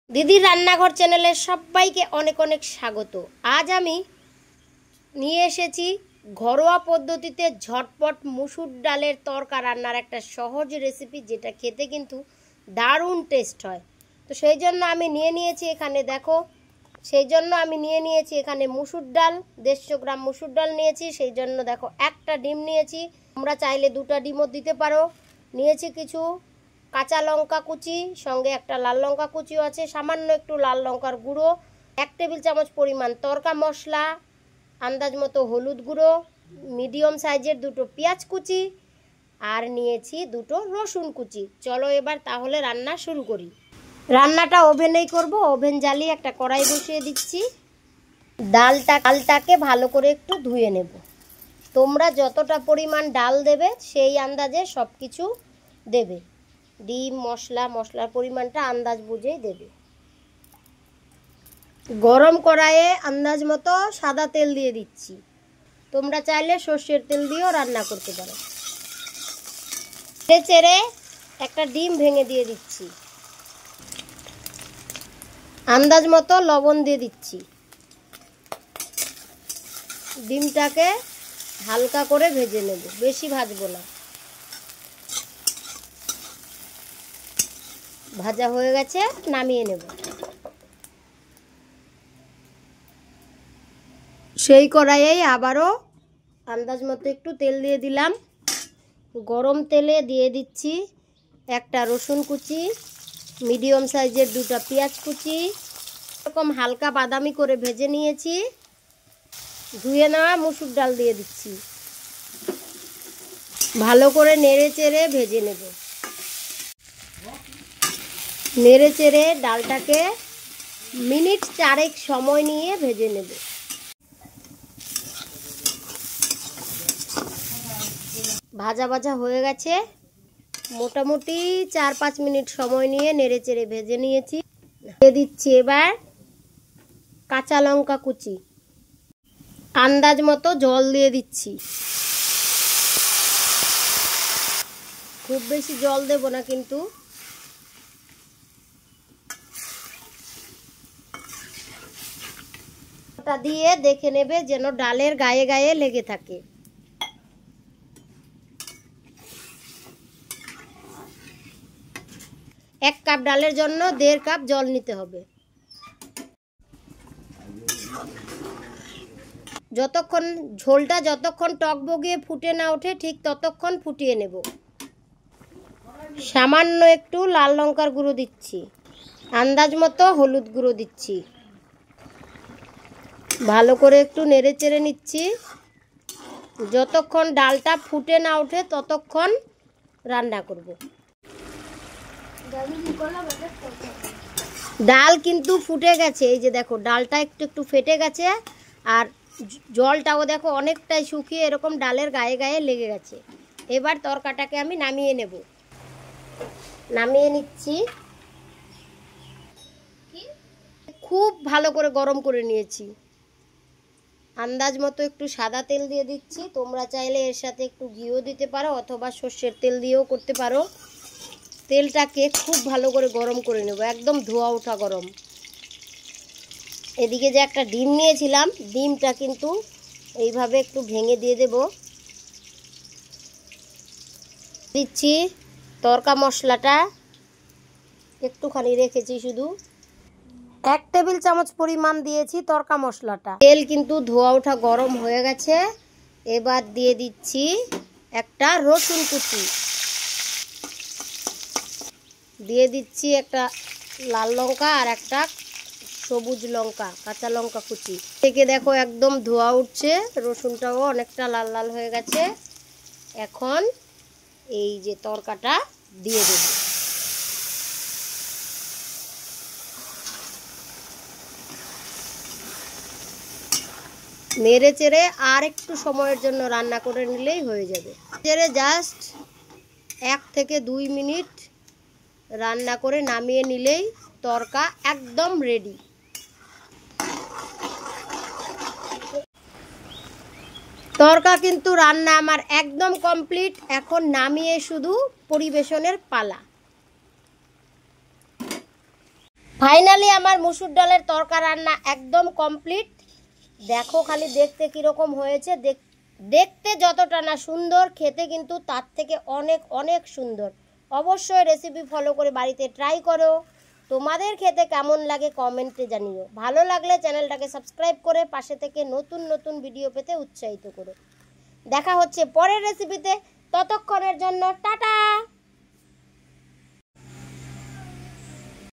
দিদির রান্নাঘর চ্যানেলে সবাইকে অনেক অনেক স্বাগত। আজ আমি নিয়ে এসেছি ঘরোয়া পদ্ধতিতে ঝটপট মুসুর ডালের তরকা রান্নার একটা সহজ রেসিপি, যেটা খেতে কিন্তু দারুণ টেস্ট হয়। তো সেই জন্য আমি নিয়ে নিয়েছি এখানে মুসুর ডাল, 150 গ্রাম মুসুর ডাল নিয়েছি। সেই জন্য দেখো একটা ডিম নিয়েছি, তোমরা চাইলে 2টা ডিমও দিতে পারো। নিয়েছি কিছু কাঁচা লঙ্কা কুচি, সঙ্গে একটা লাল লঙ্কা কুচিও আছে, সামান্য একটু লাল লঙ্কার গুঁড়ো, 1 টেবিল চামচ পরিমাণ তরকা মশলা, আন্দাজ মতো হলুদ গুঁড়ো, মিডিয়াম সাইজের 2টো পেঁয়াজ কুচি, আর নিয়েছি 2টো রসুন কুচি। চলো এবার তাহলে রান্না শুরু করি। রান্নাটা ওভেনেই করব। ওভেন জ্বালিয়ে একটা কড়াই বসিয়ে দিচ্ছি। ডালটাকে ভালো করে একটু ধুয়ে নেব। তোমরা যতটা পরিমাণ ডাল দেবে সেই আন্দাজে সব কিছু দেবে। ডিম, মশলার পরিমাণটা আন্দাজ বুঝেই দেবে। গরম কড়াইয়ে আন্দাজ মতো সাদা তেল দিয়ে দিচ্ছি। তোমরা চাইলে সর্ষের তেল দিয়েও রান্না করতে পারো। চেড়ে একটা ডিম ভেঙে দিয়ে দিচ্ছি। আন্দাজ মতো লবণ দিয়ে দিচ্ছি। ডিমটাকে হালকা করে ভেজে নেব, বেশি ভাজবো না। ভাজা হয়ে গেছে, নামিয়ে নেব। সেই কড়াইয়ে আবারও আন্দাজ মতো একটু তেল দিয়ে দিলাম। গরম তেলে দিয়ে দিচ্ছি একটা রসুন কুচি, মিডিয়াম সাইজের 2টা পেঁয়াজ কুচি, এরকম হালকা বাদামি করে ভেজে নিয়েছি। ধুয়ে নেওয়া মুসুর ডাল দিয়ে দিচ্ছি। ভালো করে নেড়ে চেড়ে ভেজে নেব। নেড়ে চেড়ে ডালটাকে মিনিট 4 সময় নিয়ে ভেজে নেব। ভাজা হয়ে গেছে। মোটামুটি 4-5 মিনিট সময় নিয়ে নেড়ে চেড়ে ভেজে নিয়েছি। দিয়ে দিচ্ছি এবার কাঁচা লঙ্কা কুচি, আন্দাজ মতো জল দিয়ে দিচ্ছি। খুব বেশি জল দেব না কিন্তু। ওটা দিয়ে দেখে নেবে যেন ডালের গায়ে গায়ে লেগে থাকে। এক কাপ ডালের জন্য 1.5 কাপ জল নিতে হবে। ঝোলটা যতক্ষণ টকবগিয়ে ফুটে না ওঠে ঠিক ততক্ষণ ফুটিয়ে নেব। সামান্য একটু লাল লঙ্কার গুঁড়ো দিচ্ছি, আন্দাজ মতো হলুদ গুঁড়ো দিচ্ছি। ভালো করে একটু নেড়ে চেড়ে নিচ্ছি। যতক্ষণ ডালটা ফুটে না ওঠে ততক্ষণ রান্না করব। ডাল কিন্তু ফুটে গেছে, এই যে দেখো ডালটা একটু ফেটে গেছে, আর জলটাও দেখো অনেকটাই শুকিয়ে এরকম ডালের গায়ে গায়ে লেগে গেছে। এবার তরকাটাকে আমি নামিয়ে নিচ্ছি। খুব ভালো করে গরম করে নিয়েছি। আন্দাজ মতো একটু সাদা তেল দিয়ে দিচ্ছি। তোমরা চাইলে এর সাথে একটু ঘিও দিতে পারো, অথবা সর্ষের তেল দিয়েও করতে পারো। তেলটাকে খুব ভালো করে গরম করে নেব, একদম ধোয়া ওঠা গরম। এদিকে যে একটা ডিম নিয়েছিলাম, ডিমটা কিন্তু এইভাবে একটু ভেঙে দিয়ে দেব। দিচ্ছি তরকা মশলাটা, একটুখানি রেখেছি, শুধু 1 টেবিল চামচ পরিমাণ দিয়েছি তরকা মশলাটা। তেল কিন্তু ধোয়া ওঠা গরম হয়ে গেছে। এবার দিয়ে দিচ্ছি একটা রসুন কুচি, দিয়ে দিচ্ছি একটা লাল লঙ্কা আর একটা সবুজ লঙ্কা, কাঁচা লঙ্কা কুচি। থেকে দেখো একদম ধোয়া উঠছে, রসুনটাও অনেকটা লাল লাল হয়ে গেছে। এখন এই যে তরকাটা দিয়ে দেব। নেড়ে চেড়ে আর একটু সময়ের জন্য রান্না করে নিলেই হয়ে যাবে। চেড়ে জাস্ট 1 থেকে 2 মিনিট রান্না করে নামিয়ে নিলেই তরকা একদম রেডি। তরকা কিন্তু রান্না আমার একদম কমপ্লিট। এখন নামিয়ে শুধু পরিবেশনের পালা। ফাইনালি আমার মুসুর ডালের তরকা রান্না একদম কমপ্লিট। দেখো খালি দেখতে কীরকম হয়েছে, দেখতে যতটা না সুন্দর, খেতে কিন্তু তার থেকে অনেক অনেক সুন্দর। অবশ্যই রেসিপি ফলো করে বাড়িতে ট্রাই করো। তোমাদের খেতে কেমন লাগে কমেন্টে জানিও। ভালো লাগলে চ্যানেলটাকে সাবস্ক্রাইব করে পাশে থেকে নতুন নতুন ভিডিও পেতে উৎসাহিত করো। দেখা হচ্ছে পরের রেসিপিতে, ততক্ষণের জন্য টাটা।